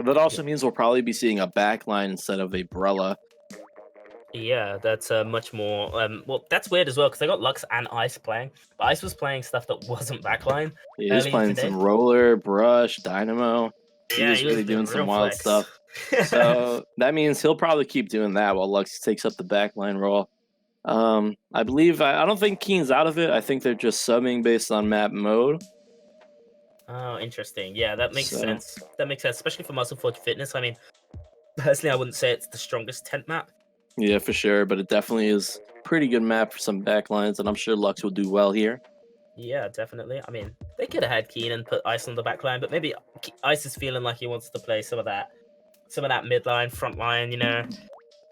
That also means we'll probably be seeing a backline instead of a Brella. Yeah, that's much more. Well, that's weird as well because I got Lux and Ice playing, but Ice was playing stuff that wasn't backline Yeah, he's earlier playing today. some Roller, Brush, Dynamo. He Yeah, was he was really doing doing some real wild flex. stuff. So that means he'll probably keep doing that while Lux takes up the backline role. I believe I don't think Keen's out of it. I think they're just subbing based on map mode. Oh, interesting. Yeah, that makes So sense. That makes sense, especially for Muscle Forge Fitness. I mean, personally, I wouldn't say it's the strongest tent map. yeah, for sure. But it definitely is pretty good map for some backlines, and I'm sure Lux will do well here. Yeah, definitely. I mean, they could have had Keen and put Ice on the back line, but maybe Ice is feeling like he wants to play some of that midline, front line.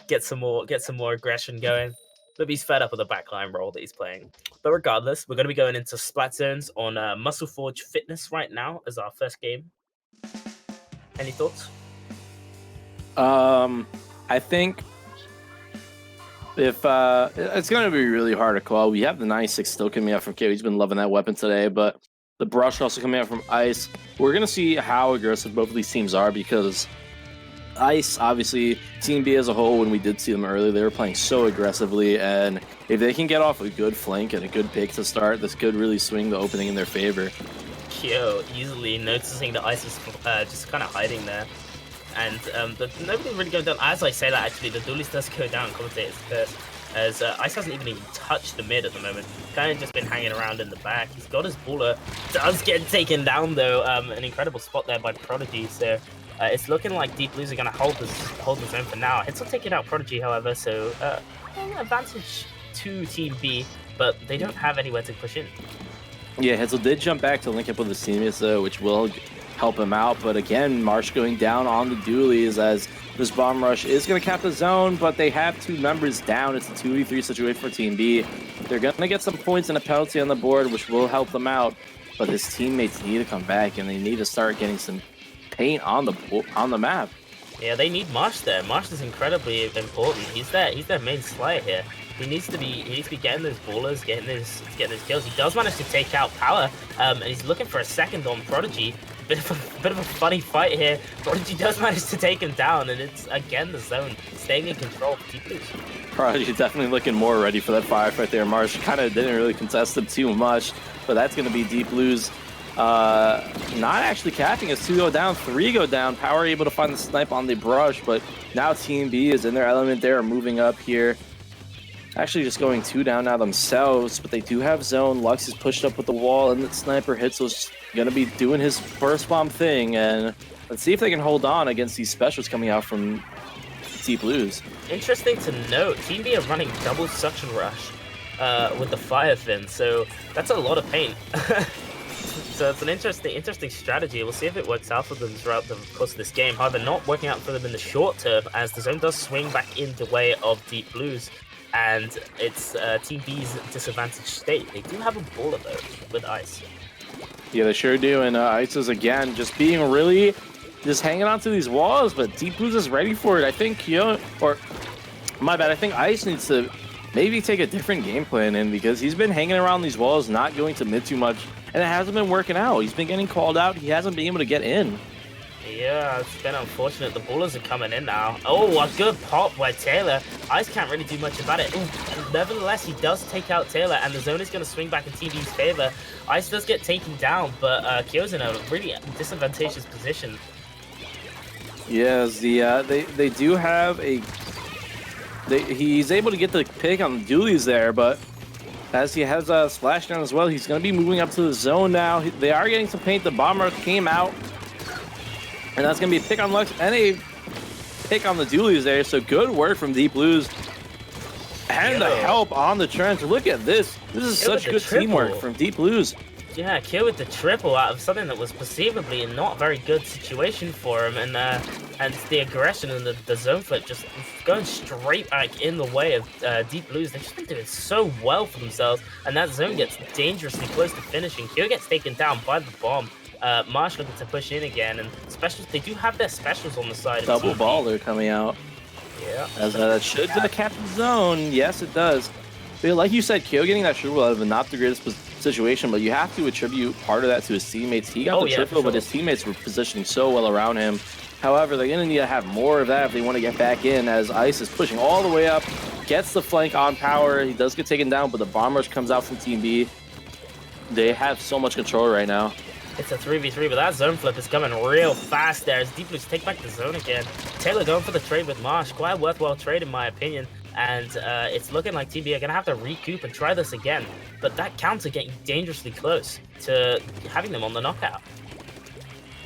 Get some more aggression going. Maybe he's fed up with the backline role that he's playing. But regardless, we're going to be going into Splat Zones on Muscle Forge Fitness right now as our first game. Any thoughts? I think if it's going to be really hard to call. We have the 96 still coming out from KO. He's been loving that weapon today, but the Brush also coming out from Ice. We're going to see how aggressive both of these teams are because Ice, obviously, Team B as a whole, when we did see them earlier, they were playing so aggressively, and if they can get off a good flank and a good pick to start, this could really swing the opening in their favor. Kyo easily noticing that Ice is just kind of hiding there. And nobody really going down. As I say that, actually, the duelist does go down, commentator's curse, as Ice hasn't even touched the mid at the moment. Kind of just been hanging around in the back. He's got his baller. Does get taken down, though. An incredible spot there by Prodigy, so it's looking like Deep Blues are going to hold the zone for now. It's not taking out Prodigy, however, so advantage to Team B, but they don't have anywhere to push in. Yeah, Hetzel did jump back to link up with the teammates, though, which will help him out. But again, Marsh going down on the dualies as this bomb rush is going to cap the zone, but they have two members down. It's a 2v3 situation for Team B. They're going to get some points and a penalty on the board, which will help them out. But his teammates need to come back, and they need to start getting some paint on the map. Yeah, they need Marsh there. Marsh is incredibly important. He's their main slayer here. He needs to be getting those ballers, getting those kills. He does manage to take out Power, and he's looking for a second on Prodigy. Bit of a funny fight here. Prodigy does manage to take him down, and it's again the zone staying in control for Deep Blues. Prodigy definitely looking more ready for that firefight there. Marsh kind of didn't really contest him too much, but that's going to be Deep Blues not actually capping as 2 go down, 3 go down. Power able to find the snipe on the Brush, but now Team B is in their element. They are moving up here. Actually just going 2 down now themselves, but they do have zone. Lux is pushed up with the wall, and the sniper Hitzel's going to be doing his first bomb thing, and let's see if they can hold on against these specials coming out from Deep Blues. Interesting to note, Team B are running double suction rush with the fire fin, so that's a lot of paint. So it's an interesting strategy. We'll see if it works out for them throughout the course of this game. However, not working out for them in the short term, as the zone does swing back in the way of Deep Blues, and it's Team B's disadvantaged state. They do have a baller though with Ice. Yeah, they sure do, and Ice is again just being really just hanging onto these walls, but Deep Blues is ready for it. I think I think Ice needs to maybe take a different game plan in, because he's been hanging around these walls, not going to mid too much, and it hasn't been working out. He's been getting called out. He hasn't been able to get in. Yeah, it's been unfortunate. The ballers are coming in now. Oh, a good pop by Taylor. Ice can't really do much about it. Ooh, nevertheless, he does take out Taylor, and the zone is going to swing back in Team B's favor. Ice does get taken down, but Kyo's in a really disadvantageous position. Yes, they do have a... he's able to get the pick on the dualies there, but as he has a splashdown as well, he's going to be moving up to the zone now. They are getting some paint. The bomber came out, and that's going to be a pick on Lux and a pick on the dualies there. So good work from Deep Blues. And the help on the trench. Look at this. This is such good teamwork from Deep Blues. Yeah, Kill with the triple out of something that was perceivably a not very good situation for him, and the aggression and the zone flip just going straight back in the way of Deep Blues. They've just been doing so well for themselves, and that zone gets dangerously close to finishing. Kill gets taken down by the bomb. Marsh looking to push in again, and specials. They do have their specials on the side. Double baller coming out. Yeah. As that should cap the zone. Yes, it does. But like you said, Kyo getting that triple out of not the greatest situation, but you have to attribute part of that to his teammates. He got the triple, but his teammates were positioning so well around him. However, they're going to need to have more of that if they want to get back in, as Ice is pushing all the way up, gets the flank on Power. He does get taken down, but the bomb rush comes out from Team B. They have so much control right now. It's a 3v3, but that zone flip is coming real fast there as Deep Blues take back the zone again. Taylor going for the trade with Marsh. Quite a worthwhile trade in my opinion. And it's looking like Team B are going to have to recoup and try this again. But that counter getting dangerously close to having them on the knockout.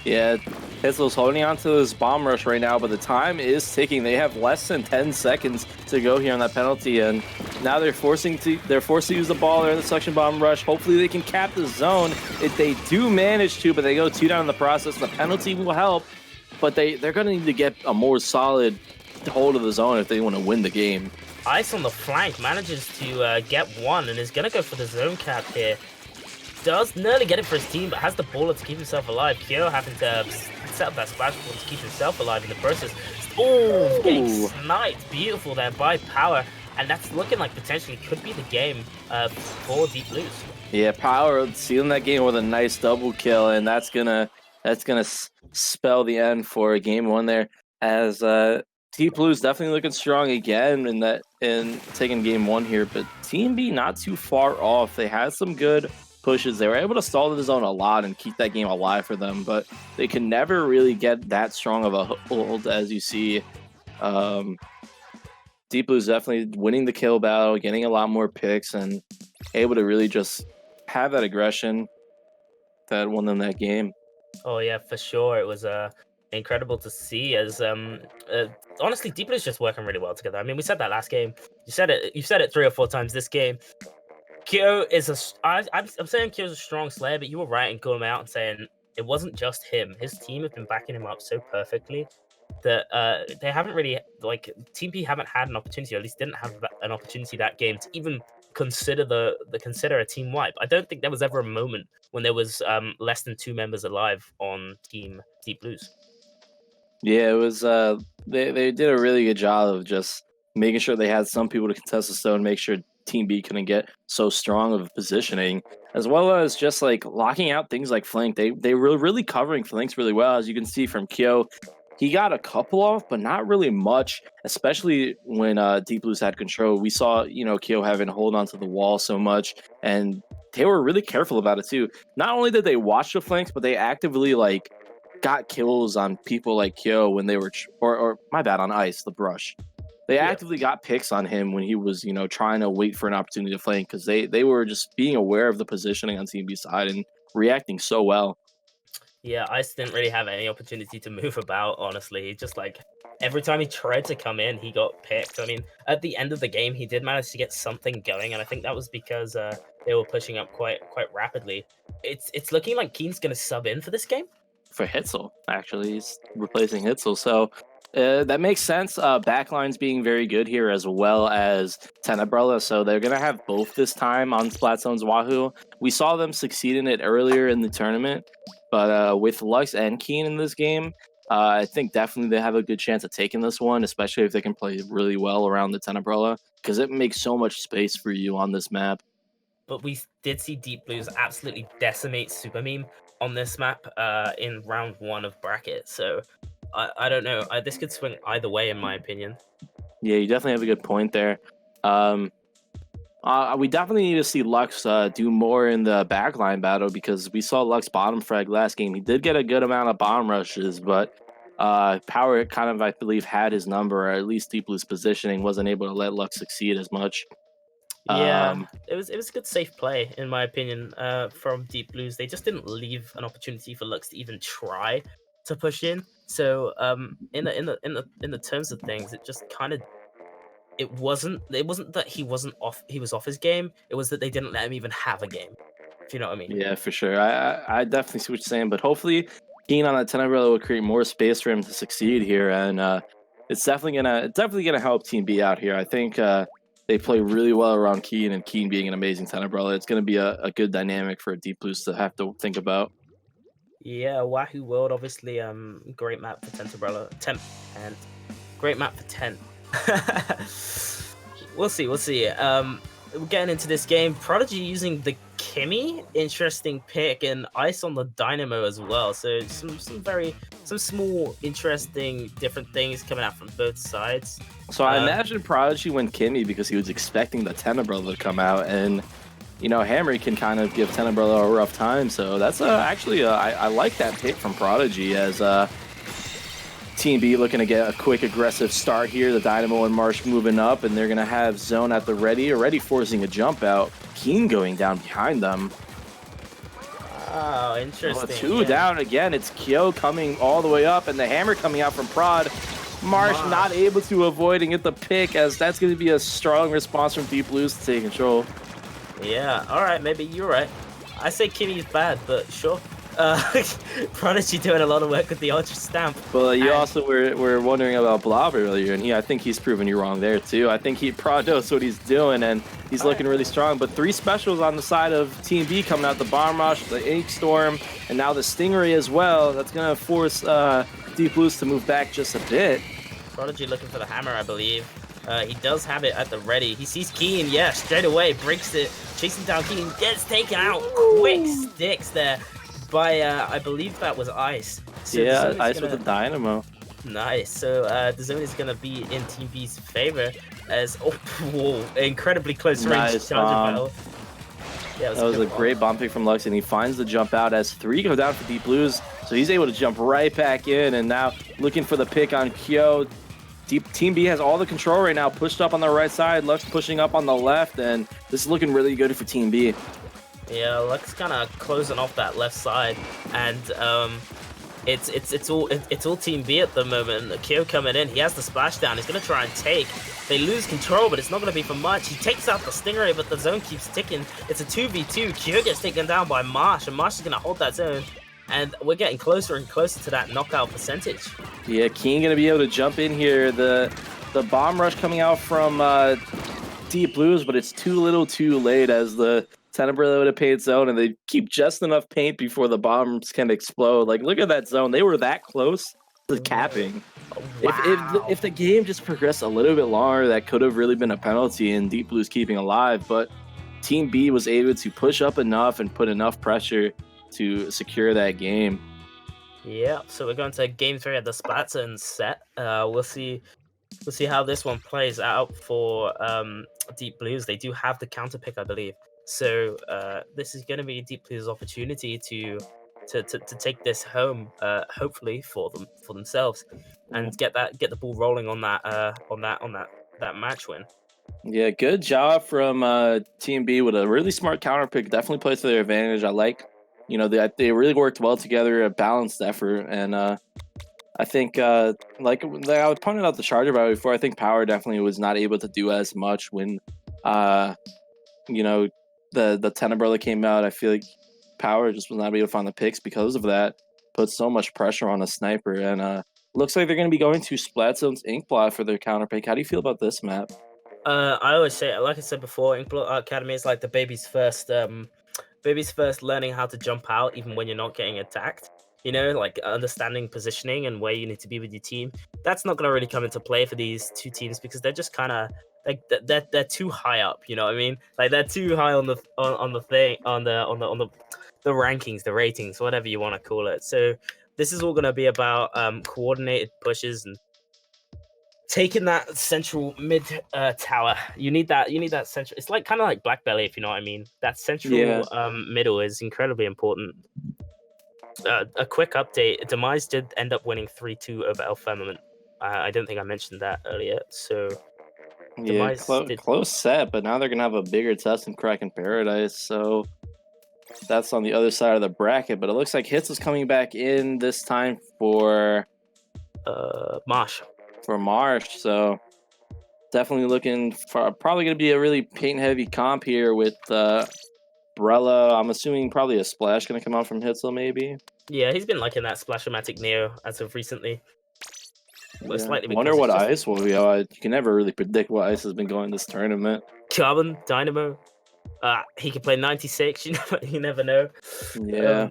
Yeah, Hitzel's holding on to this bomb rush right now, but the time is ticking. They have less than 10 seconds to go here on that penalty, and now they're forced to use the ball. They're in the suction bomb rush. Hopefully they can cap the zone. If they do manage to, but they go 2 down in the process, the penalty will help, but they're going to need to get a more solid hold of the zone if they want to win the game. Ice on the flank manages to get one and is going to go for the zone cap here. Does nearly get it for his team, but has the baller to keep himself alive. Kyo having to set up that splash ball to keep himself alive in the process. Oh, getting sniped. Beautiful there by Power. And that's looking like potentially could be the game for Deep Blues. Yeah, Power sealing that game with a nice double kill, and that's gonna spell the end for game 1 there. As Deep Blues definitely looking strong again in taking game 1 here, but Team B not too far off. They had some good pushes. They were able to stall the zone a lot and keep that game alive for them, but they can never really get that strong of a hold as you see. Deep Blues definitely winning the kill battle, getting a lot more picks, and able to really just have that aggression that won them that game. Oh yeah, for sure. It was incredible to see as honestly Deep Blues just working really well together. I mean, we said that last game. You've said it 3 or 4 times this game. Kyo is I'm saying Kyo's a strong Slayer, but you were right in going out and saying it wasn't just him. His team have been backing him up so perfectly that they haven't really, like, Team P haven't had an opportunity, or at least didn't have an opportunity that game to even consider consider a team wipe. I don't think there was ever a moment when there was less than 2 members alive on Team Deep Blues. Yeah, it was they did a really good job of just making sure they had some people to contest the stone, make sure Team B couldn't get so strong of positioning, as well as just like locking out things like flank. They were really covering flanks really well, as you can see from Kyo. He got a couple off, but not really much, especially when Deep Blues had control. We saw, Kyo having to hold onto the wall so much, and they were really careful about it too. Not only did they watch the flanks, but they actively got kills on people like Kyo when they were, or my bad, on Ice, the brush. They actively got picks on him when he was, trying to wait for an opportunity to flank, because they were just being aware of the positioning on Team B's side and reacting so well. Yeah, Ice didn't really have any opportunity to move about, honestly. He just, every time he tried to come in, he got picked. I mean, at the end of the game, he did manage to get something going, and I think that was because they were pushing up quite rapidly. It's looking like Keen's going to sub in for this game. For Hitzel, actually. He's replacing Hitzel, so that makes sense. Backline's being very good here, as well as Tenebrella, so they're going to have both this time on Splatzone's Wahoo. We saw them succeed in it earlier in the tournament, but with Lux and Keen in this game, I think definitely they have a good chance of taking this one, especially if they can play really well around the Tenebrella, because it makes so much space for you on this map. But we did see Deep Blues absolutely decimate Super Meme on this map in round 1 of bracket, so I don't know. This could swing either way, in my opinion. Yeah, you definitely have a good point there. We definitely need to see Lux do more in the backline battle, because we saw Lux bottom frag last game. He did get a good amount of bomb rushes, but Power kind of, I believe, had his number, or at least Deep Blue's positioning, wasn't able to let Lux succeed as much. Yeah, it was a good safe play, in my opinion, from Deep Blues. They just didn't leave an opportunity for Lux to even try to push in. So in the terms of things, it just kind of it wasn't that he was off his game. It was that they didn't let him even have a game. If you know what I mean? Yeah, for sure. I definitely see what you're saying, but hopefully Keen on that Tenebrella will create more space for him to succeed here, and it's definitely gonna help Team B out here. I think they play really well around Keen, and Keen being an amazing Tenebrella, it's gonna be a good dynamic for Deep Blues to have to think about. Yeah, Wahoo World, obviously, great map for Tenebrella, great map for 10. We'll see. we're getting into this game. Prodigy using the Kimmy, interesting pick, and Ice on the Dynamo as well. So some small, interesting, different things coming out from both sides. So I imagine Prodigy went Kimmy because he was expecting the Tenebrella to come out, and you know Hammer can kind of give Tenebrella a rough time. So that's actually I like that pick from Prodigy as Team B looking to get a quick aggressive start here. The Dynamo and Marsh moving up, and they're gonna have Zone at the ready, already forcing a jump out. Keen going down behind them. Oh, interesting. Two down again. It's Kyo coming all the way up, and the Hammer coming out from Prod. Marsh not able to avoid and get the pick, as that's going to be a strong response from Deep Blues to take control. Yeah, all right, maybe you're right. I say Kimmy is bad, but sure. Prodigy doing a lot of work with the Ultra Stamp. Well, you also were wondering about Blob earlier, and I think he's proven you wrong there too. I think Prod knows what he's doing, and he's looking really strong. But 3 specials on the side of Team B coming out: the Bomb Rush, the Ink Storm, and now the Stingray as well. That's gonna force Deep Blues to move back just a bit. Prodigy looking for the hammer, I believe. He does have it at the ready. He sees Keen, yeah, straight away, breaks it, chasing down Keen, gets taken out. Quick sticks there by, I believe that was Ice. So yeah, Ice with the Dynamo. Nice. So the zone is going to be in Team B's favor as, whoa, incredibly close range charger battle. Yeah, that was a great bomb pick from Lux, and he finds the jump out as 3 go down for Deep Blues. So he's able to jump right back in, and now looking for the pick on Kyo. Team B has all the control right now, pushed up on the right side, Lux pushing up on the left, and this is looking really good for Team B. Yeah, Lux kind of closing off that left side, and it's all Team B at the moment. Kyo coming in, he has the splashdown. He's gonna try and take. They lose control, but it's not gonna be for much. He takes out the Stingray, but the zone keeps ticking. It's a 2v2. Kyo gets taken down by Marsh, and Marsh is gonna hold that zone. And we're getting closer and closer to that knockout percentage. Yeah, Keen gonna be able to jump in here. The bomb rush coming out from Deep Blues, but it's too little too late as the Tenebrella would have paid zone, and they keep just enough paint before the bombs can explode. Like, look at that zone. They were that close to capping. Wow. If the game just progressed a little bit longer, that could have really been a penalty and Deep Blues keeping alive. But Team B was able to push up enough and put enough pressure to secure that game. Yeah, so we're going to game 3 at the Splat Zone set. We'll see how this one plays out for Deep Blues. They do have the counter pick, I believe. So this is going to be Deep Blues' opportunity to take this home, hopefully for themselves, and get the ball rolling on that match win. Yeah, good job from Team B with a really smart counter pick. Definitely plays to their advantage. I like, they really worked well together, a balanced effort, and I think like I was pointing out the charger battle before. I think Power definitely was not able to do as much when the Tenebrella came out. I feel like Power just was not able to find the picks because of that. Put so much pressure on a sniper, and looks like they're going to be going to Splat Zone's Inkblot for their counter pick. How do you feel about this map? I always say, like I said before, Inkblot Academy is like the baby's first learning how to jump out even when you're not getting attacked. Like understanding positioning and where you need to be with your team. That's not going to really come into play for these two teams because they're just kind of like they're too high up. You know what I mean? Like they're too high on the rankings, the ratings, whatever you want to call it. So this is all going to be about coordinated pushes and taking that central mid tower. You need that central. It's like kind of like Black Belly, if you know what I mean. That central middle is incredibly important. A quick update: Demise did end up winning 3-2 over El Firmament. I don't think I mentioned that earlier. So yeah, close set, but now they're gonna have a bigger test in Kraken Paradise. So that's on the other side of the bracket. But it looks like Hits is coming back in this time for Marsh. For Marsh, so definitely looking for probably going to be a really paint-heavy comp here with Brella. I'm assuming probably a splash going to come out from Hitzel, maybe. Yeah, he's been liking that Splash-O-Matic Neo as of recently. Yeah. I wonder what Ice will be. You can never really predict what Ice has been going this tournament. Carbon, Dynamo. He can play 96. You never know. Yeah.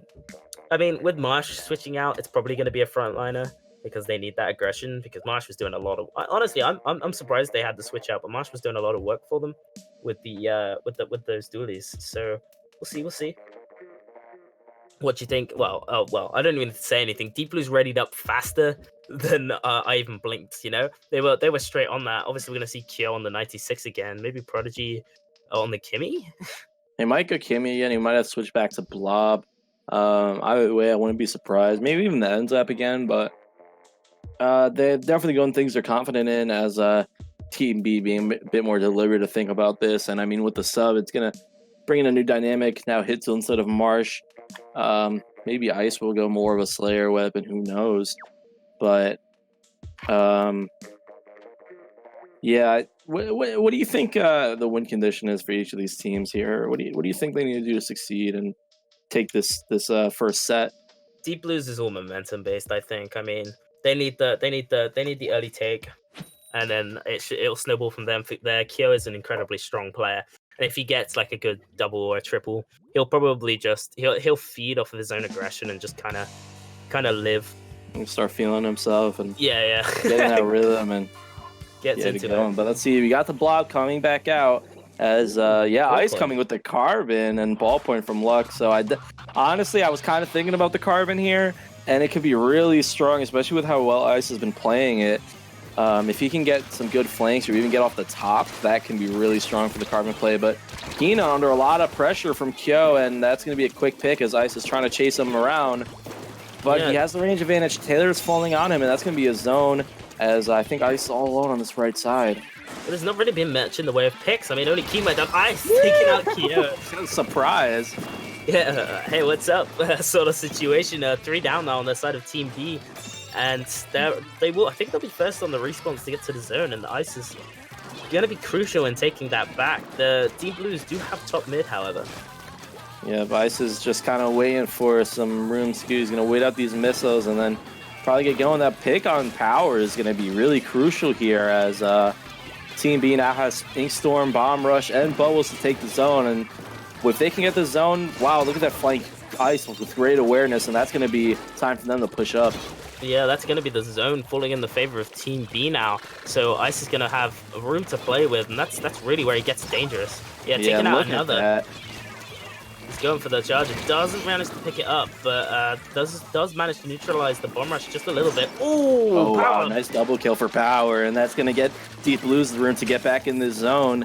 I mean, with Marsh switching out, it's probably going to be a frontliner. because they need that aggression. Because Marsh was doing a lot of. Honestly, I'm surprised they had the switch out, but Marsh was doing a lot of work for them with with those dualies. So we'll see. What do you think? Well, I don't even say anything. Deep Blue's readied up faster than I even blinked. You know, they were straight on that. Obviously, we're gonna see Kyo on the 96 again. Maybe Prodigy on the Kimmy. He might go Kimmy again. He might have switched back to Blob. Either way, I wouldn't be surprised. Maybe even the ends up again, but they're definitely going things they're confident in as Team B being a bit more deliberate to think about this. And I mean, with the sub, it's gonna bring in a new dynamic. Now Hitzel instead of Marsh. Maybe Ice will go more of a Slayer weapon. Who knows? But yeah. What do you think the win condition is for each of these teams here? What do you think they need to do to succeed and take this first set? Deep Blues is all momentum based. I think. I mean, they need the early take, and then it'll snowball from them. Their Kyo is an incredibly strong player, and if he gets like a good double or a triple, he'll probably just he'll feed off of his own aggression and just kind of live. And start feeling himself and Yeah. getting that rhythm and Gets into going. it. But let's see, we got the Blob coming back out as Ice coming with the Carbon and ballpoint from Lux. So honestly, I was kind of thinking about the Carbon here, and it could be really strong, especially with how well Ice has been playing it. If he can get some good flanks or even get off the top, that can be really strong for the Carbon play. But Hina under a lot of pressure from Kyo, and that's going to be a quick pick as Ice is trying to chase him around. But he has the range advantage. Taylor's falling on him, and that's going to be a zone, as I think Ice is all alone on this right side. There's not really been much in the way of picks. I mean, only Kima done Ice taking out Kyo. Surprise. Yeah, hey, what's up? Sort of situation. 3 down now on the side of Team B. And they will. I think they'll be first on the respawns to get to the zone, and the Ice is going to be crucial in taking that back. The Deep Blues do have top mid, however. Yeah, Ice is just kind of waiting for some room to do. He's going to wait out these missiles and then probably get going. That pick on power is going to be really crucial here as Team B now has Inkstorm, Bomb Rush, and Bubbles to take the zone. And if they can get the zone, wow, look at that flank Ice with great awareness, and that's going to be time for them to push up. Yeah, that's going to be the zone falling in the favor of Team B now. So Ice is going to have room to play with, and that's really where he gets dangerous. Yeah, taking out another. He's going for the charger. Doesn't manage to pick it up, but does manage to neutralize the bomb rush just a little bit. Ooh, oh, wow, nice double kill for Power, and that's going to get Deep Blues the room to get back in the zone.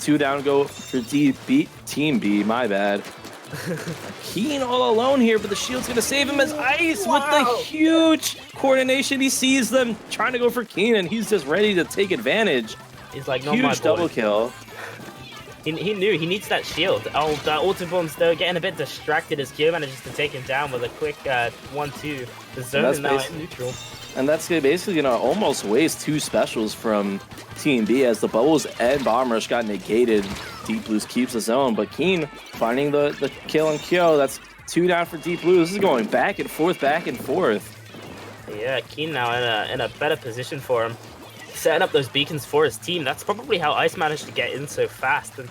2 down go for Team B, my bad. Keen all alone here, but the shield's going to save him as Ice with the huge coordination. He sees them trying to go for Keen, and he's just ready to take advantage. He's like, huge double kill. He knew he needs that shield. Oh, the Autobombs though getting a bit distracted as Kyo manages to take him down with a quick 1-2. The zone is now in neutral. And that's basically going to almost waste 2 specials from Team B as the Bubbles and Bomb Rush got negated. Deep Blues keeps the zone, but Keen finding the kill on Kyo. That's 2 down for Deep Blues. This is going back and forth. Yeah, Keen now in a better position for him. Setting up those beacons for his team. That's probably how Ice managed to get in so fast and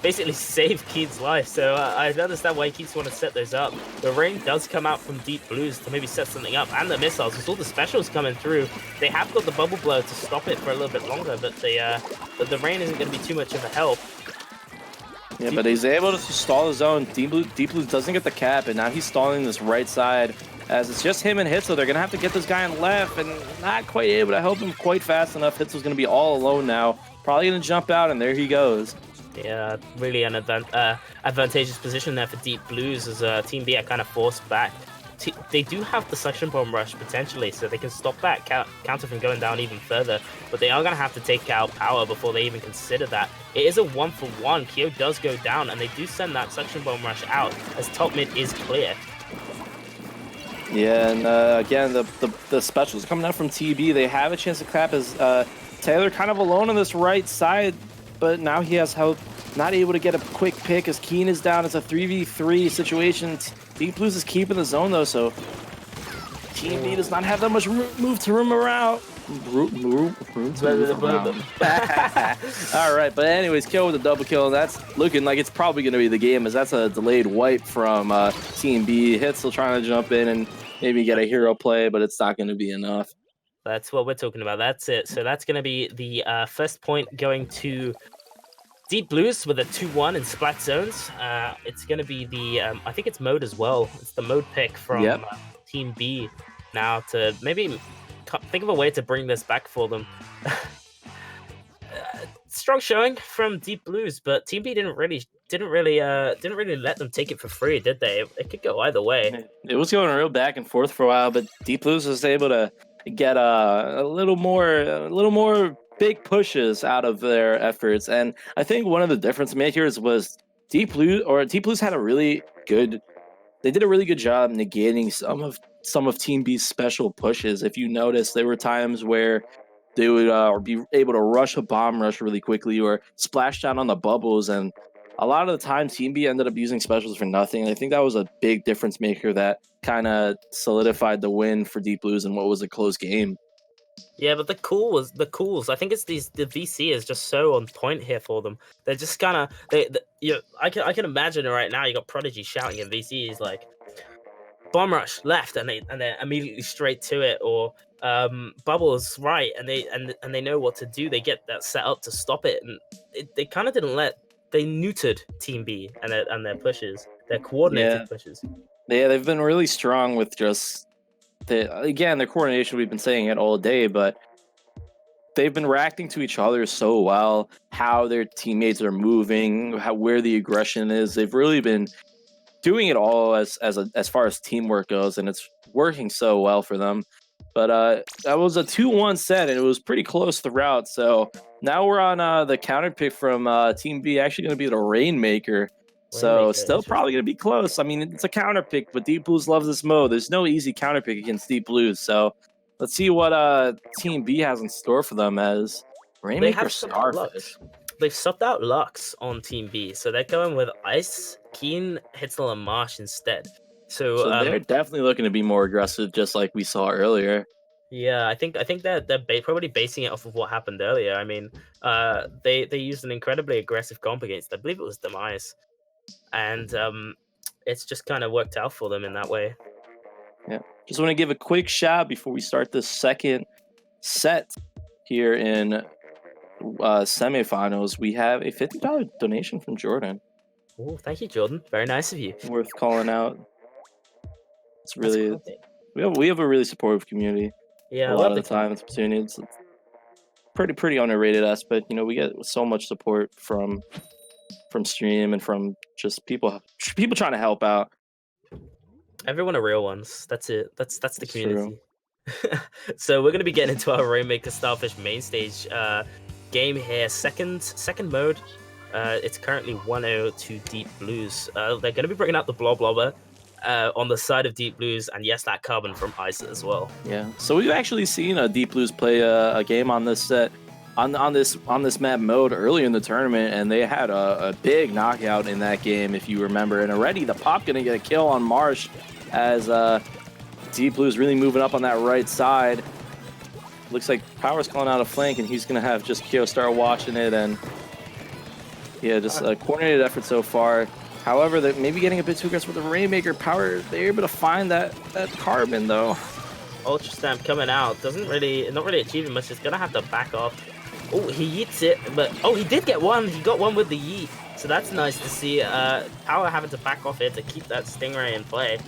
basically save Keen's life. So I understand why he keeps wanting to set those up. The rain does come out from Deep Blues to maybe set something up, and the missiles. With all the specials coming through, they have got the bubble blow to stop it for a little bit longer, but the rain isn't going to be too much of a help. Yeah, but he's able to stall his own. Deep Blues doesn't get the cap, and now he's stalling this right side. As it's just him and Hitzel, they're going to have to get this guy on left, and not quite able to help him quite fast enough. Hitzel's going to be all alone now. Probably going to jump out, and there he goes. Yeah, really an advantageous position there for Deep Blues as Team B are kind of forced back. They do have the suction bomb rush potentially, so they can stop that counter from going down even further, but they are going to have to take out Power before they even consider that. It is a 1-for-1. Kyo does go down, and they do send that suction bomb rush out as top mid is clear. Yeah, and again, the specials coming out from TB, they have a chance to clap as Taylor kind of alone on this right side, but now he has help, not able to get a quick pick as Keen is down. It's a 3v3 situation. Deep Blues is keeping the zone though, so Team B does not have that much room around. All right, but anyways, Kill with a double kill. That's looking like it's probably going to be the game, as that's a delayed wipe from Team B. Hitzel trying to jump in, and maybe get a hero play, but it's not going to be enough. That's what we're talking about. That's it. So that's going to be the first point going to Deep Blues with a 2-1 in splat zones. It's going to be the, I think it's mode as well. It's the mode pick from Yep. Team B now to maybe think of a way to bring this back for them. Strong showing from Deep Blues, but Team B didn't really let them take it for free, did they? It could go either way. It was going real back and forth for a while, but Deep Blues was able to get a little more big pushes out of their efforts. And I think one of the difference makers was Deep Blues had a really good. They did a really good job negating some of Team B's special pushes. If you notice, there were times where they would be able to rush a bomb rush really quickly or splash down on the bubbles, and a lot of the time Team B ended up using specials for nothing. And I think that was a big difference maker that kind of solidified the win for Deep Blues in what was a close game. Yeah, but the cools. I think it's the VC is just so on point here for them. They're just kind of I can imagine it right now. You got Prodigy shouting at VC. He's like, bomb rush left, and they're immediately straight to it, or bubbles right, and they know what to do. They get that set up to stop it, and they kind of they neutered Team B and their pushes, their coordinated pushes. Yeah, they've been really strong with just their coordination. We've been saying it all day, but they've been reacting to each other so well. How their teammates are moving, where the aggression is. They've really been doing it all as far as teamwork goes, and it's working so well for them. But that was a 2-1 set, and it was pretty close throughout. So now we're on the counter pick from Team B, actually going to be the Rainmaker. So still probably going to be close. I mean, it's a counter pick, but Deep Blues loves this mode. There's no easy counter pick against Deep Blues. So let's see what Team B has in store for them as Rainmaker Starfish. They've subbed out Lux on Team B, so they're going with Ice, Keen, Hitzel, and Marsh instead. So they're definitely looking to be more aggressive, just like we saw earlier. Yeah, I think they're probably basing it off of what happened earlier. I mean, they used an incredibly aggressive comp against, I believe it was Demise, and it's just kind of worked out for them in that way. Yeah, just want to give a quick shout before we start the second set here in semifinals. We have a $50 donation from Jordan. Oh, thank you, Jordan. Very nice of you. Worth calling out. It's really we have a really supportive community. Yeah, a lot of the time it's pretty underrated aspect. You know, we get so much support from stream and from just people trying to help out. Everyone are real ones. That's it. That's the community. So we're gonna be getting into our Rainmaker Starfish main stage game here. Second mode. It's currently 1-0 to Deep Blues. They're going to be bringing out the Blobber on the side of Deep Blues, and yes, that carbon from Ice as well. Yeah. So we've actually seen Deep Blues play a game on this set, on this map mode earlier in the tournament, and they had a big knockout in that game, if you remember. And already the Pop going to get a kill on Marsh as Deep Blues really moving up on that right side. Looks like Power's calling out a flank, and he's going to have just Kyo start watching it, and yeah, just a coordinated effort so far. However, they're maybe getting a bit too aggressive with the Rainmaker. Power, they're able to find that carbon, though. Ultra Stamp coming out. Not really achieving much. It's going to have to back off. Oh, he yeets it, but he did get one. He got one with the yeet. So that's nice to see. Power having to back off it to keep that Stingray in play.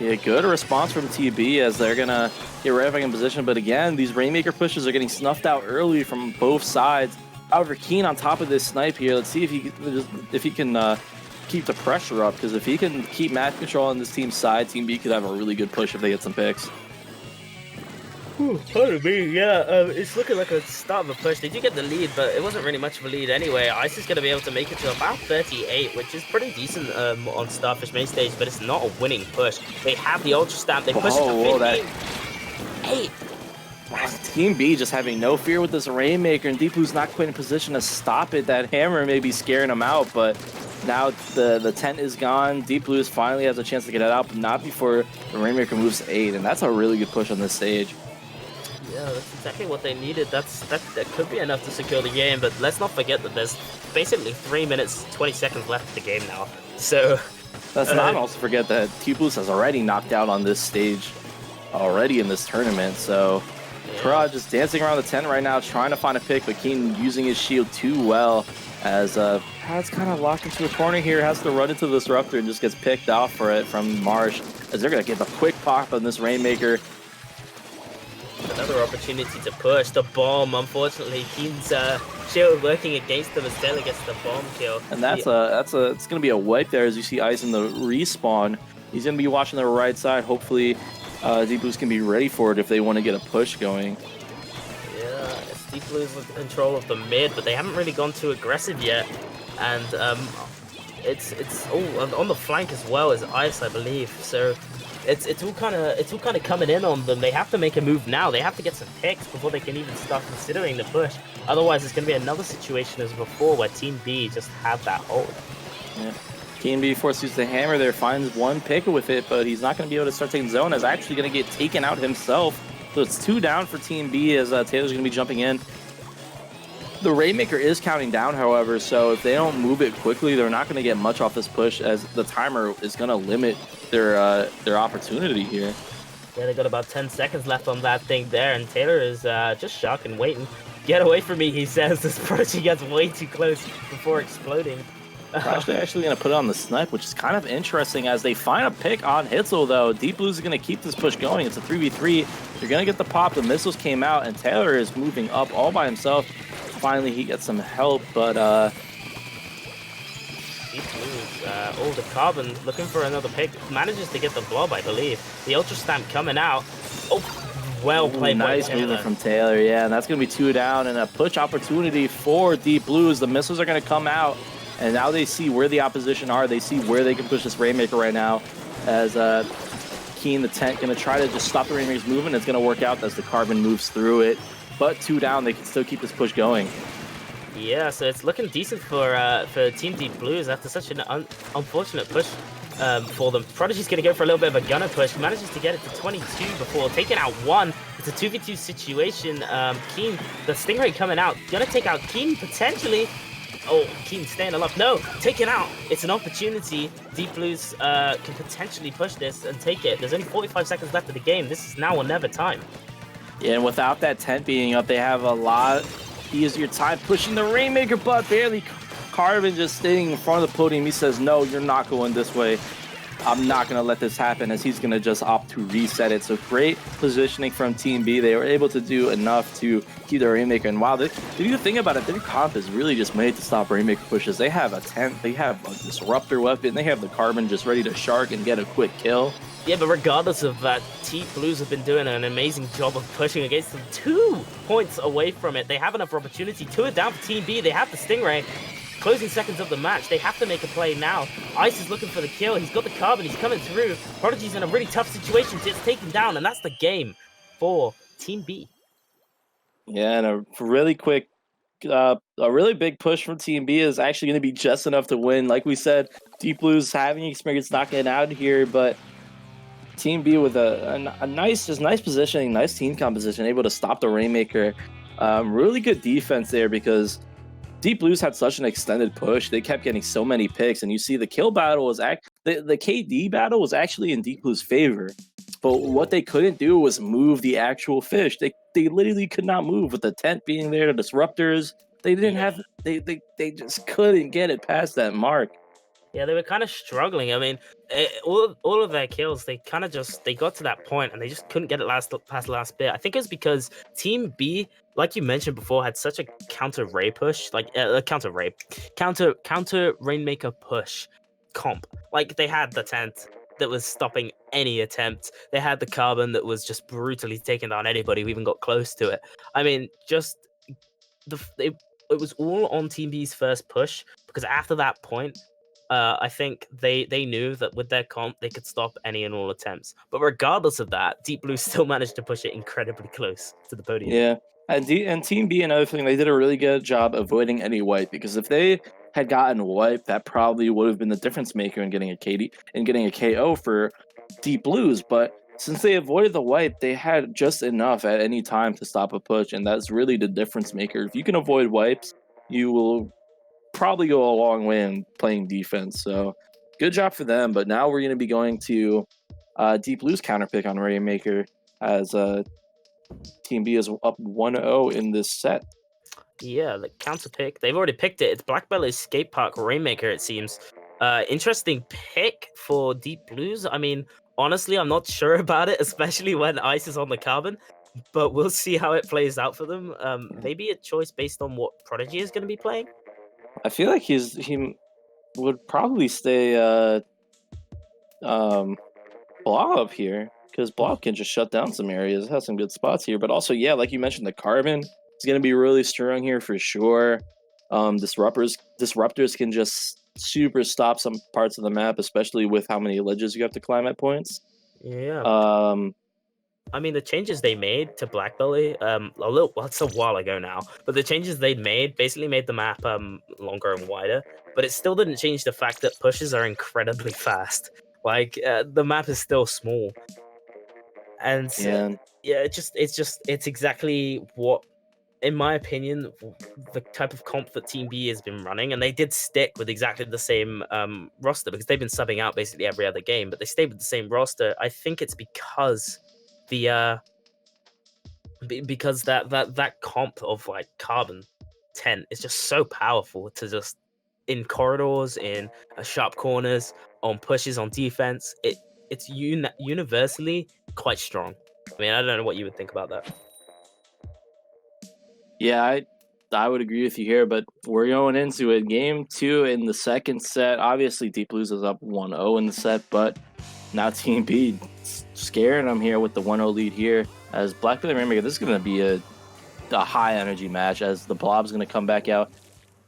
Yeah, good response from TB as they're going to get right back in position. But again, these Rainmaker pushes are getting snuffed out early from both sides. However, Keen on top of this snipe here. Let's see if he can keep the pressure up, because if he can keep match control on this team's side, Team B could have a really good push if they get some picks. Pardon me, yeah, it's looking like a start of a push. They do get the lead, but it wasn't really much of a lead anyway. Ice is going to be able to make it to about 38, which is pretty decent on Starfish main stage, but it's not a winning push. They have the Ultra Stamp, they push it to 58. Team B just having no fear with this Rainmaker, and Deep Blue's not quite in position to stop it. That hammer may be scaring him out, but now the tent is gone. Deep Blues finally has a chance to get it out, but not before the Rainmaker moves to 8, and that's a really good push on this stage. Yeah, that's exactly what they needed. That could be enough to secure the game, but let's not forget that there's basically 3 minutes, 20 seconds left of the game now. So Let's not also forget that T-Blues has already knocked out on this stage already in this tournament, so Kara just dancing around the tent right now, trying to find a pick, but Keen using his shield too well as Pat's kind of locked into a corner here, has to run into the Disruptor and just gets picked off for it from Marsh as they're going to get the quick pop on this Rainmaker. Another opportunity to push the bomb. Unfortunately, Keen's shield working against him as Taylor gets the bomb kill. And it's going to be a wipe there as you see Ice in the respawn. He's going to be watching the right side. Hopefully, Deep Blues can be ready for it if they want to get a push going. Yeah, it's Deep Blues with control of the mid, but they haven't really gone too aggressive yet. And it's on the flank as well as Ice, I believe. So it's all kind of coming in on them. They have to make a move now. They have to get some picks before they can even start considering the push. Otherwise, it's going to be another situation as before where Team B just have that hold. Yeah. Team B forces the hammer there, finds one pick with it, but he's not going to be able to start taking zone. Is actually going to get taken out himself. So it's 2 down for Team B as Taylor's going to be jumping in. The Rainmaker is counting down, however, so if they don't move it quickly, they're not going to get much off this push as the timer is going to limit their opportunity here. Yeah, they got about 10 seconds left on that thing there, and Taylor is just shocked and waiting. Get away from me, he says. This approach gets way too close before exploding. They're actually going to put it on the snipe, which is kind of interesting as they find a pick on Hitzel, though. Deep Blues is going to keep this push going. It's a 3v3. They're going to get the pop. The missiles came out, and Taylor is moving up all by himself. Finally, he gets some help, but Deep Blues, the Carbon looking for another pick. Manages to get the blob, I believe. The Ultra Stamp coming out. Oh, well played. Nice movement from Taylor, yeah, and that's going to be 2 down and a push opportunity for Deep Blues. The missiles are going to come out. And now they see where the opposition are. They see where they can push this Rainmaker right now. As Keen, the tent, going to try to just stop the Rainmaker's movement. It's going to work out as the Carbon moves through it. But 2 down, they can still keep this push going. Yeah, so it's looking decent for Team Deep Blues after such an unfortunate push for them. Prodigy's going to go for a little bit of a gunner push. He manages to get it to 22 before taking out 1. It's a 2v2 situation. Keen, the Stingray coming out. Going to take out Keen potentially. Oh, Keen staying alive. No, taken out. It's an opportunity. Deep Blues can potentially push this and take it. There's only 45 seconds left of the game. This is now or never time. Yeah, and without that tent being up, they have a lot easier time pushing the Rainmaker, but barely. Carbon just staying in front of the podium. He says, no, you're not going this way. I'm not going to let this happen, as he's going to just opt to reset it. So great positioning from Team B. They were able to do enough to keep the Rainmaker. And wow, if you think about it, their comp is really just made to stop Rainmaker pushes. They have a tent, they have a Disruptor weapon, they have the Carbon just ready to shark and get a quick kill. Yeah, but regardless of that, Team Blues have been doing an amazing job of pushing against them. 2 points away from it. They have enough opportunity. 2 down for Team B. They have the Stingray. Closing seconds of the match. They have to make a play now. Ice is looking for the kill. He's got the Carbon. He's coming through. Prodigy's in a really tough situation. It's taken down, and that's the game for Team B. Yeah, and a really quick, a really big push from Team B is actually going to be just enough to win. Like we said, Deep Blues having experience not getting out here, but Team B with a nice positioning, nice team composition, able to stop the Rainmaker. Really good defense there because Deep Blues had such an extended push. They kept getting so many picks, and you see the kill battle was the KD battle was actually in Deep Blues' favor. But what they couldn't do was move the actual fish. They literally could not move with the tent being there, the disruptors. They didn't have they just couldn't get it past that mark. Yeah, they were kind of struggling. I mean, all of their kills, they kind of they got to that point and they just couldn't get it past the last bit. I think it's because Team B, like you mentioned before, had such a counter Ray push, like counter Rainmaker push comp. Like they had the tent that was stopping any attempt. They had the Carbon that was just brutally taking down anybody who even got close to it. I mean, just it was all on Team B's first push because after that point, I think they knew that with their comp, they could stop any and all attempts. But regardless of that, Deep Blue still managed to push it incredibly close to the podium. Yeah, and Team B, another thing, they did a really good job avoiding any wipe, because if they had gotten wiped, that probably would have been the difference maker in getting a KD and getting a KO for Deep Blues. But since they avoided the wipe, they had just enough at any time to stop a push, and that's really the difference maker. If you can avoid wipes, you will probably go a long way in playing defense. So good job for them. But now we're going to be going to Deep Blue's counter pick on Rainmaker as Team B is up 1-0 in this set. Yeah, the counter pick. They've already picked it. It's Black Belly's Skate Park Rainmaker, it seems. Interesting pick for Deep Blues. I mean, honestly, I'm not sure about it, especially when Ice is on the carbon. But we'll see how it plays out for them. Maybe a choice based on what Prodigy is going to be playing. I feel like he would probably stay Blob up here, because Blob can just shut down some areas. It has some good spots here, but also, yeah, like you mentioned, the carbon is going to be really strong here for sure. Disruptors can just super stop some parts of the map, especially with how many ledges you have to climb at points. Yeah. I mean, the changes they made to Black Belly, it's a while ago now, but the changes they made basically made the map longer and wider, but it still didn't change the fact that pushes are incredibly fast. Like, the map is still small. And yeah, it's exactly what, in my opinion, the type of comp that Team B has been running, and they did stick with exactly the same roster because they've been subbing out basically every other game, but they stayed with the same roster. I think it's because because that comp of like Carbon 10 is just so powerful to just in corridors, in sharp corners, on pushes, on defense. It's universally quite strong. I mean, I don't know what you would think about that. Yeah, I would agree with you here, but we're going into it. Game 2 in the second set. Obviously, Deep Blues is up 1-0 in the set, but now Team B scaring them here with the 1-0 lead here. As Black Belly Rainmaker, this is going to be a high energy match as the Blob's going to come back out.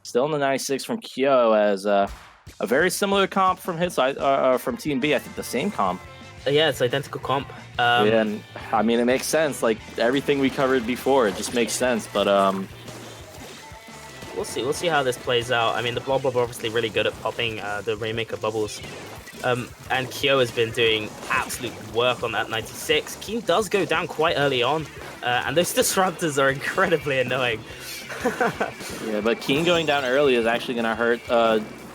Still in the 96 from Kyo as a very similar comp from his side, from Team B. I think the same comp. Yeah, it's identical comp. Yeah, and I mean, it makes sense. Like everything we covered before, it just makes sense. But we'll see. We'll see how this plays out. I mean, the Blob are obviously really good at popping the Rainmaker bubbles. And Kyo has been doing absolute work on that 96. Keen does go down quite early on, and those disruptors are incredibly annoying. Yeah, but Keen going down early is actually going to hurt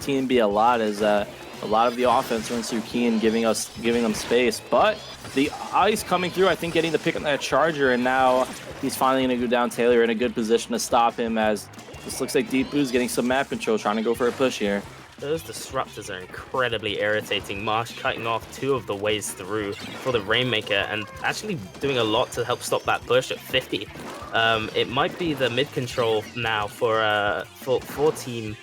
Team B a lot, as a lot of the offense runs through Keen, giving them space. But the Ice coming through, I think, getting the pick on that Charger, and now he's finally going to go down Taylor in a good position to stop him, as this looks like Deep Blue's getting some map control, trying to go for a push here. Those disruptors are incredibly irritating. Marsh cutting off 2 of the ways through for the Rainmaker and actually doing a lot to help stop that push at 50. It might be the mid control now for Team,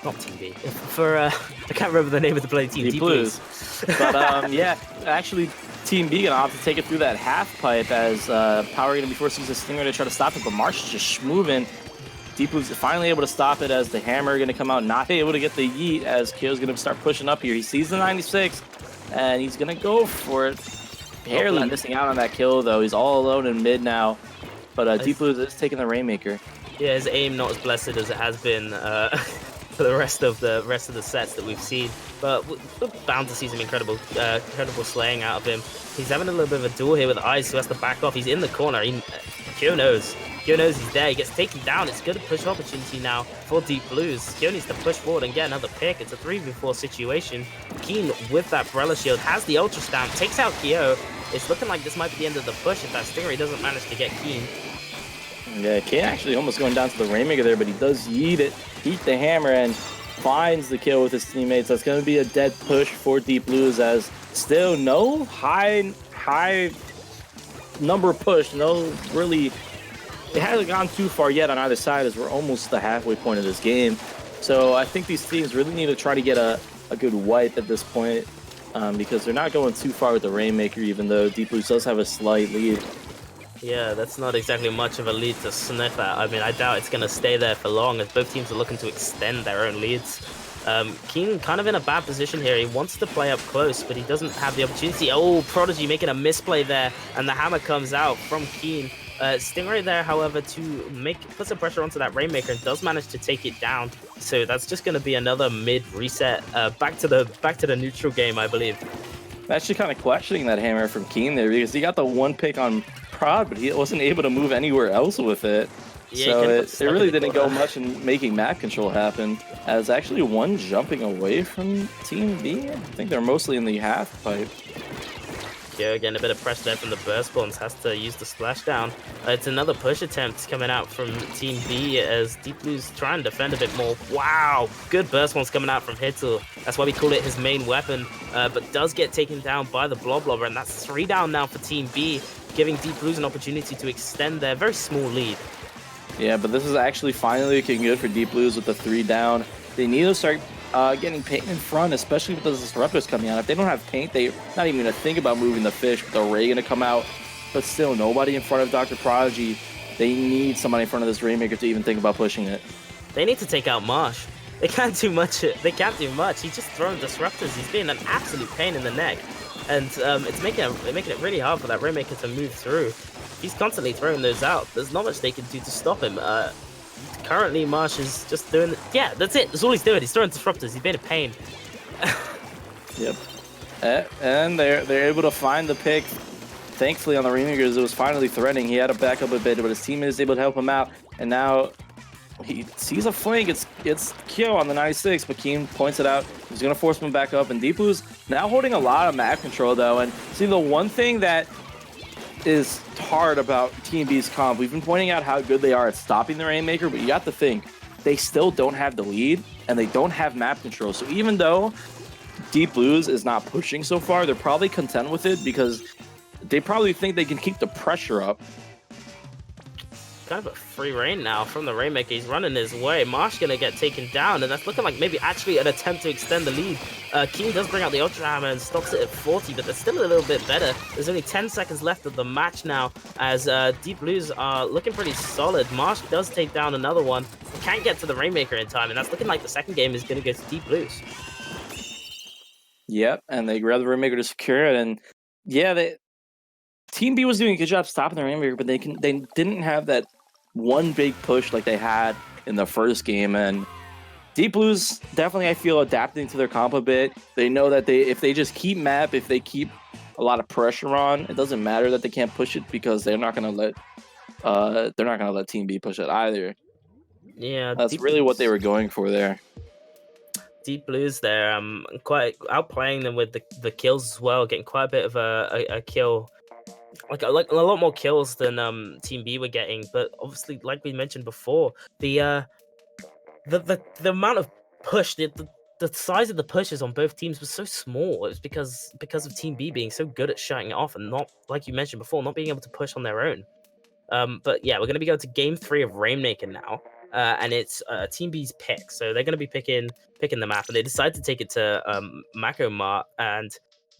not Team B. I can't remember the name of the bloody team. Deep Blues. But yeah, actually Team B gonna have to take it through that half pipe, as Power gonna be forced to use a Stinger to try to stop it, but Marsh is just moving. Deep Blues finally able to stop it, as the Hammer going to come out, not able to get the yeet, as Kyo's going to start pushing up here. He sees the 96, and he's going to go for it. Barely missing out on that kill, though. He's all alone in mid now, but Deep Blues is taking the Rainmaker. Yeah, his aim not as blessed as it has been for the rest of the sets that we've seen, but we're bound to see some incredible slaying out of him. He's having a little bit of a duel here with Ice, who has to back off. He's in the corner. Kyo knows he's there. He gets taken down. It's a good push opportunity now for Deep Blues. Kyo needs to push forward and get another pick. It's a 3v4 situation. Keen with that Umbrella Shield has the Ultra Stamp, takes out Kyo. It's looking like this might be the end of the push if that Stingray doesn't manage to get Keen. Yeah, Kane actually almost going down to the Rainmaker there, but he does yeet the Hammer, and finds the kill with his teammates. That's going to be a dead push for Deep Blues, as still no high number push, no really. It hasn't gone too far yet on either side, as we're almost the halfway point of this game. So I think these teams really need to try to get a good wipe at this point, because they're not going too far with the Rainmaker, even though Deep Blues does have a slight lead. Yeah, that's not exactly much of a lead to sniff at. I mean, I doubt it's going to stay there for long, as both teams are looking to extend their own leads. Keen kind of in a bad position here. He wants to play up close, but he doesn't have the opportunity. Oh, Prodigy making a misplay there, and the Hammer comes out from Keen. Stingray there, however, to put some pressure onto that Rainmaker, and does manage to take it down. So that's just going to be another mid reset. Back to the neutral game, I believe. I'm actually kind of questioning that Hammer from Keen there, because he got the one pick on Prod, but he wasn't able to move anywhere else with it. Yeah, So kind of got it stuck in really the didn't go corner. much in making map control happen, as actually one jumping away from Team B. I think they're mostly in the half pipe. Go again, a bit of pressure there from the burst spawns, has to use the splashdown. It's another push attempt coming out from Team B as Deep Blue's trying to defend a bit more. Wow, good burst spawns coming out from Hitzel. That's why we call it his main weapon, but does get taken down by the Blob Blobber, and that's 3 down now for Team B, giving Deep Blues an opportunity to extend their very small lead. Yeah, but this is actually finally looking good for Deep Blues with the 3 down. They need to start getting paint in front, especially with those disruptors coming out. If they don't have paint, they're not even going to think about moving the fish with the Ray going to come out. But still, nobody in front of Dr. Prodigy. They need somebody in front of this Rainmaker to even think about pushing it. They need to take out Marsh. They can't do much. They can't do much. He's just throwing disruptors. He's being an absolute pain in the neck. And it's making it really hard for that Rainmaker to move through. He's constantly throwing those out. There's not much they can do to stop him. Currently, Marsh is just doing... Yeah, that's it. That's all he's doing. He's throwing disruptors. He's being a pain. Yep. And they're able to find the pick. Thankfully, on the Rainmakers, it was finally threatening. He had to back up a bit, but his teammate is able to help him out. And now he sees a flank. It's Kyo on the 96, but Keem points it out. He's going to force him back up. And Deep Blue's now holding a lot of map control, though. And see, the one thing that is hard about Team B's comp, we've been pointing out how good they are at stopping the Rainmaker, but you got to think, they still don't have the lead, and they don't have map control. So even though Deep Blues is not pushing so far, they're probably content with it because they probably think they can keep the pressure up. Kind of a free reign now from the Rainmaker. He's running his way. Marsh gonna get taken down, and that's looking like maybe actually an attempt to extend the lead. Keen does bring out the Ultra Hammer and stops it at 40, but they're still a little bit better. There's only 10 seconds left of the match now, as Deep Blues are looking pretty solid. Marsh does take down another one. He can't get to the Rainmaker in time, and that's looking like the second game is gonna go to Deep Blues. Yep, and they grab the Rainmaker to secure it, and yeah, Team B was doing a good job stopping the Rainmaker, but they didn't have that one big push like they had in the first game. And Deep Blues definitely, I feel, adapting to their comp a bit. They know that if they just keep map, if they keep a lot of pressure on, it doesn't matter that they can't push it because they're not gonna let Team B push it either. Yeah, That's really what they were going for there. Deep Blues there, quite outplaying them with the kills as well, getting quite a bit of a kill. Like a lot more kills than Team B were getting, but obviously, like we mentioned before, the amount of push, the size of the pushes on both teams was so small. It was because of Team B being so good at shutting it off and not, like you mentioned before, not being able to push on their own. But yeah, we're gonna be going to Game 3 of Rainmaker now, and it's Team B's pick. So they're gonna be picking the map, and they decide to take it to Mako Mart. And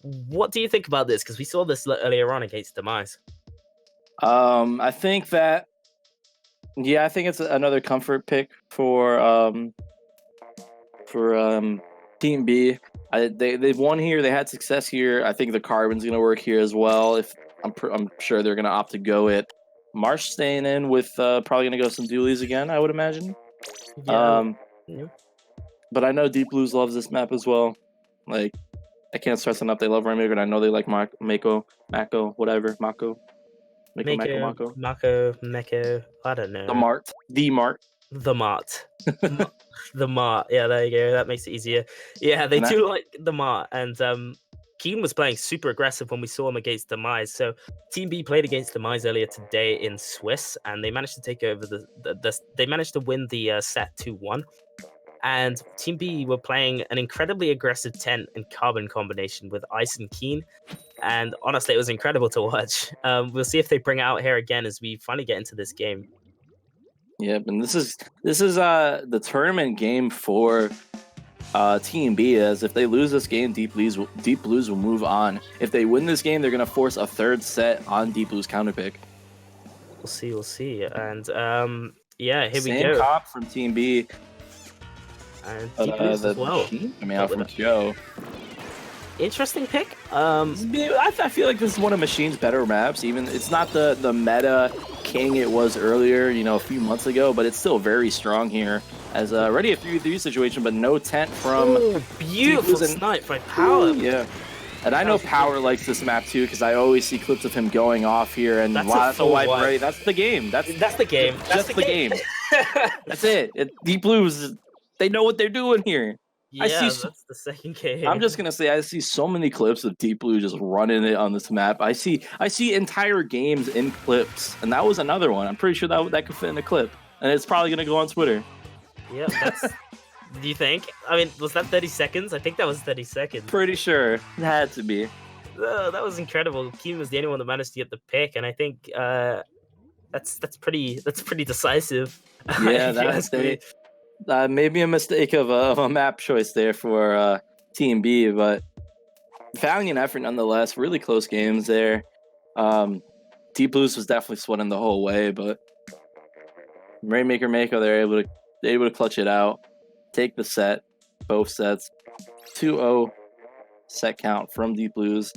what do you think about this? Because we saw this earlier on against Demise. I think it's another comfort pick for Team B. They've won here. They had success here. I think the Carbon's gonna work here as well. If I'm sure they're gonna opt to go it. Marsh staying in with probably gonna go some dualies again, I would imagine. Yeah. But I know Deep Blues loves this map as well. Like, I can't stress enough they love Rainmaker, and I know they like Mako, whatever, Mako. Mako, I don't know. The Mart. The Mart. The Mart. Yeah, there you go. That makes it easier. Yeah, they do like the Mart. And Keen was playing super aggressive when we saw him against Demise. So Team B played against Demise earlier today in Swiss, and they managed to take over they managed to win the set 2-1. And Team B were playing an incredibly aggressive Tent and Carbon combination with Ice and Keen. And honestly, it was incredible to watch. We'll see if they bring it out here again as we finally get into this game. Yep, and this is the tournament game for Team B. As if they lose this game, Deep Blues will move on. If they win this game, they're gonna force a third set on Deep Blues counterpick. We'll see. And yeah, here we go. Same cop from Team B. And Deep Blues as well. Coming out from Kyo. Interesting pick. I feel like this is one of Machine's better maps. Even it's not the meta king it was earlier, a few months ago, but it's still very strong here. As already a 3v3 situation, but no Tent from beautiful snipe by Power. Yeah. And I know Power likes this map too, because I always see clips of him going off here. And That's a wide variety. That's the game. That's the game. That's the game. That's it. Deep Blues, they know what they're doing here. Yeah, that's the second game. I'm just gonna say I see so many clips of Deep Blue just running it on this map. I see entire games in clips, and that was another one. I'm pretty sure that could fit in a clip, and it's probably gonna go on Twitter. Yeah, that's. Do you think? I mean, was that 30 seconds? I think that was 30 seconds. Pretty sure it had to be. That was incredible. Keem was the only one that managed to get the pick, and I think that's pretty decisive. Yeah, that's maybe a mistake of a map choice there for Team B, but valiant effort nonetheless. Really close games there. Deep Blues was definitely sweating the whole way, but Rainmaker Mako, they're able to clutch it out, take the set, both sets, 2-0 set count from Deep Blues.